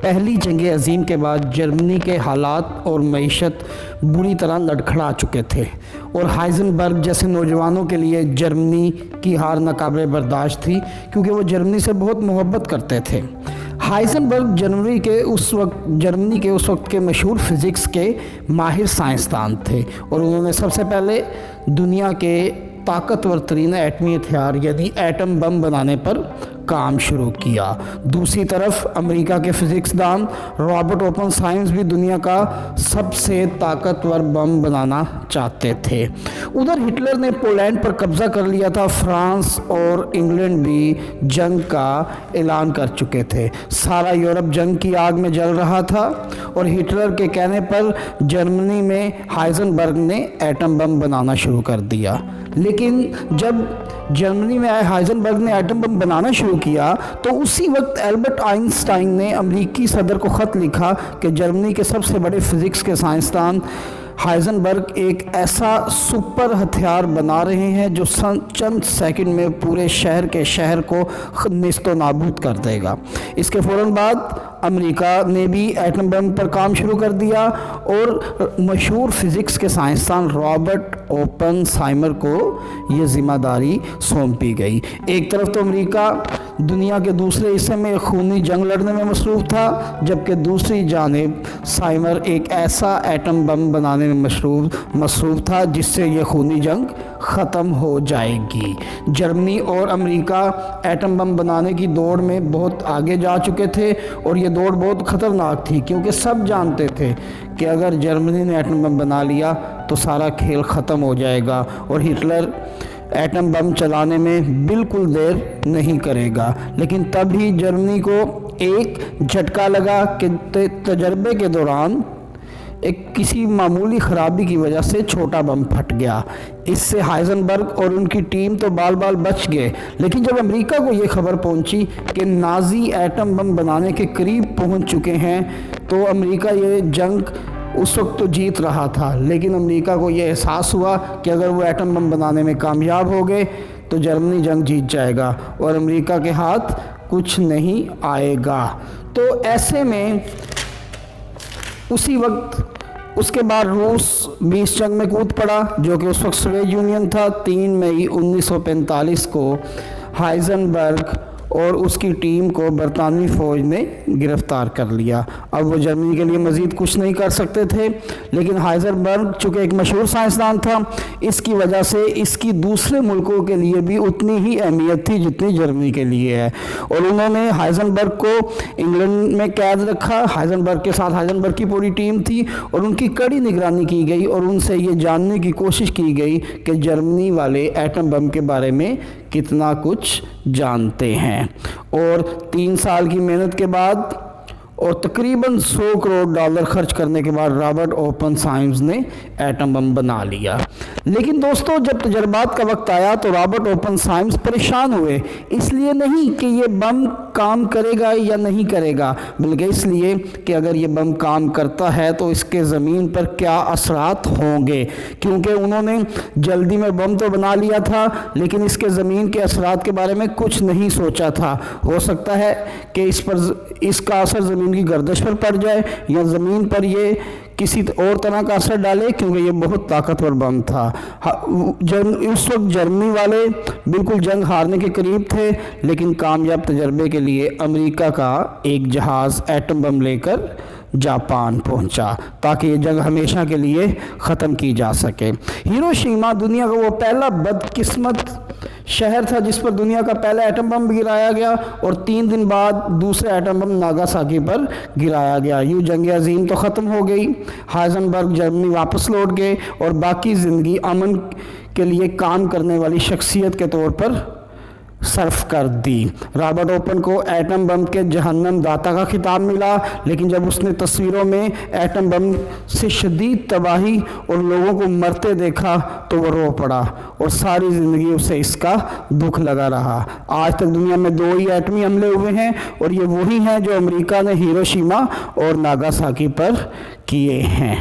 پہلی جنگ عظیم کے بعد جرمنی کے حالات اور معیشت بری طرح لڑکھڑا چکے تھے اور ہائزنبرگ جیسے نوجوانوں کے لیے جرمنی کی ہار ناقابل برداشت تھی، کیونکہ وہ جرمنی سے بہت محبت کرتے تھے۔ ہائزنبرگ جرمنی کے اس وقت کے مشہور فزکس کے ماہر سائنسدان تھے اور انہوں نے سب سے پہلے دنیا کے طاقتور ترین ایٹمی ہتھیار یعنی ایٹم بم بنانے پر کام شروع کیا۔ دوسری طرف امریکہ کے فزکس دان رابرٹ اوپن ہائمز بھی دنیا کا سب سے طاقتور بم بنانا چاہتے تھے۔ ادھر ہٹلر نے پولینڈ پر قبضہ کر لیا تھا۔ فرانس اور انگلینڈ بھی جنگ کا اعلان کر چکے تھے۔ سارا یورپ جنگ کی آگ میں جل رہا تھا اور ہٹلر کے کہنے پر جرمنی میں ہائزنبرگ نے ایٹم بم بنانا شروع کر دیا۔ لیکن جب جرمنی میں ہائزنبرگ نے ایٹم بم بنانا شروع کیا تو اسی وقت البرٹ آئنسٹائن نے امریکی صدر کو خط لکھا کہ جرمنی کے سب سے بڑے فزکس کے سائنسدان ہائزنبرگ ایک ایسا سپر ہتھیار بنا رہے ہیں جو چند سیکنڈ میں پورے شہر کو نیست و نابود کر دے گا۔ اس کے فوراً بعد امریکہ نے بھی ایٹم بم پر کام شروع کر دیا اور مشہور فزکس کے سائنسدان رابرٹ اوپن ہائمر کو یہ ذمہ داری سونپی گئی۔ ایک طرف تو امریکہ دنیا کے دوسرے حصے میں خونی جنگ لڑنے میں مصروف تھا، جبکہ دوسری جانب ہائمر ایک ایسا ایٹم بم بنانے میں مصروف تھا جس سے یہ خونی جنگ ختم ہو جائے گی۔ جرمنی اور امریکہ ایٹم بم بنانے کی دوڑ میں بہت آگے جا چکے تھے اور یہ دوڑ بہت خطرناک تھی، کیونکہ سب جانتے تھے کہ اگر جرمنی نے ایٹم بم بنا لیا تو سارا کھیل ختم ہو جائے گا اور ہٹلر ایٹم بم چلانے میں بالکل دیر نہیں کرے گا۔ لیکن تب ہی جرمنی کو ایک جھٹکا لگا کہ تجربے کے دوران کسی معمولی خرابی کی وجہ سے چھوٹا بم پھٹ گیا۔ اس سے ہائزنبرگ اور ان کی ٹیم تو بال بچ گئے، لیکن جب امریکہ کو یہ خبر پہنچی کہ نازی ایٹم بم بنانے کے قریب پہنچ چکے ہیں تو امریکہ یہ جنگ اس وقت تو جیت رہا تھا، لیکن امریکہ کو یہ احساس ہوا کہ اگر وہ ایٹم بم بنانے میں کامیاب ہو گئے تو جرمنی جنگ جیت جائے گا اور امریکہ کے ہاتھ کچھ نہیں آئے گا۔ تو ایسے میں اسی وقت اس کے بعد روس بھی اس جنگ میں کود پڑا، جو کہ اس وقت سوویت یونین تھا۔ 3 مئی 1945 کو ہائزنبرگ اور اس کی ٹیم کو برطانوی فوج نے گرفتار کر لیا۔ اب وہ جرمنی کے لیے مزید کچھ نہیں کر سکتے تھے، لیکن ہائزنبرگ چونکہ ایک مشہور سائنسدان تھا، اس کی وجہ سے اس کی دوسرے ملکوں کے لیے بھی اتنی ہی اہمیت تھی جتنی جرمنی کے لیے ہے، اور انہوں نے ہائزنبرگ کو انگلینڈ میں قید رکھا۔ ہائزنبرگ کے ساتھ ہائزنبرگ کی پوری ٹیم تھی اور ان کی کڑی نگرانی کی گئی اور ان سے یہ جاننے کی کوشش کی گئی کہ جرمنی والے ایٹم بم کے بارے میں کتنا کچھ جانتے ہیں۔ اور 3 سال کی محنت کے بعد اور تقریباً $100 کروڑ خرچ کرنے کے بعد رابرٹ اوپن ہائمز نے ایٹم بم بنا لیا۔ لیکن دوستو، جب تجربات کا وقت آیا تو رابرٹ اوپن ہائمز پریشان ہوئے، اس لیے نہیں کہ یہ بم کام کرے گا یا نہیں کرے گا، بلکہ اس لیے کہ اگر یہ بم کام کرتا ہے تو اس کے زمین پر کیا اثرات ہوں گے، کیونکہ انہوں نے جلدی میں بم تو بنا لیا تھا لیکن اس کے زمین کے اثرات کے بارے میں کچھ نہیں سوچا تھا۔ ہو سکتا ہے کہ اس کا اثر زمین کی گردش پر پڑ جائے یا زمین پر یہ کسی اور طرح کا اثر ڈالے، کیونکہ یہ بہت طاقتور بم تھا۔ اس وقت جرمنی والے بالکل جنگ ہارنے کے قریب تھے، لیکن کامیاب تجربے کے لیے امریکہ کا ایک جہاز ایٹم بم لے کر جاپان پہنچا تاکہ یہ جنگ ہمیشہ کے لیے ختم کی جا سکے۔ ہیروشیما دنیا کا وہ پہلا بدقسمت شہر تھا جس پر دنیا کا پہلا ایٹم بم گرایا گیا اور 3 دن بعد دوسرا ایٹم بم ناگاساکی پر گرایا گیا۔ یوں جنگ عظیم تو ختم ہو گئی۔ ہائزنبرگ جرمنی واپس لوٹ گئے اور باقی زندگی امن کے لیے کام کرنے والی شخصیت کے طور پر صرف کر دی۔ رابرٹ اوپن کو ایٹم بم کے جہنم داتا کا خطاب ملا، لیکن جب اس نے تصویروں میں ایٹم بم سے شدید تباہی اور لوگوں کو مرتے دیکھا تو وہ رو پڑا اور ساری زندگی اسے اس کا دکھ لگا رہا۔ آج تک دنیا میں 2 ہی ایٹمی حملے ہوئے ہیں اور یہ وہی ہیں جو امریکہ نے ہیروشیما اور ناگاساکی پر کیے ہیں۔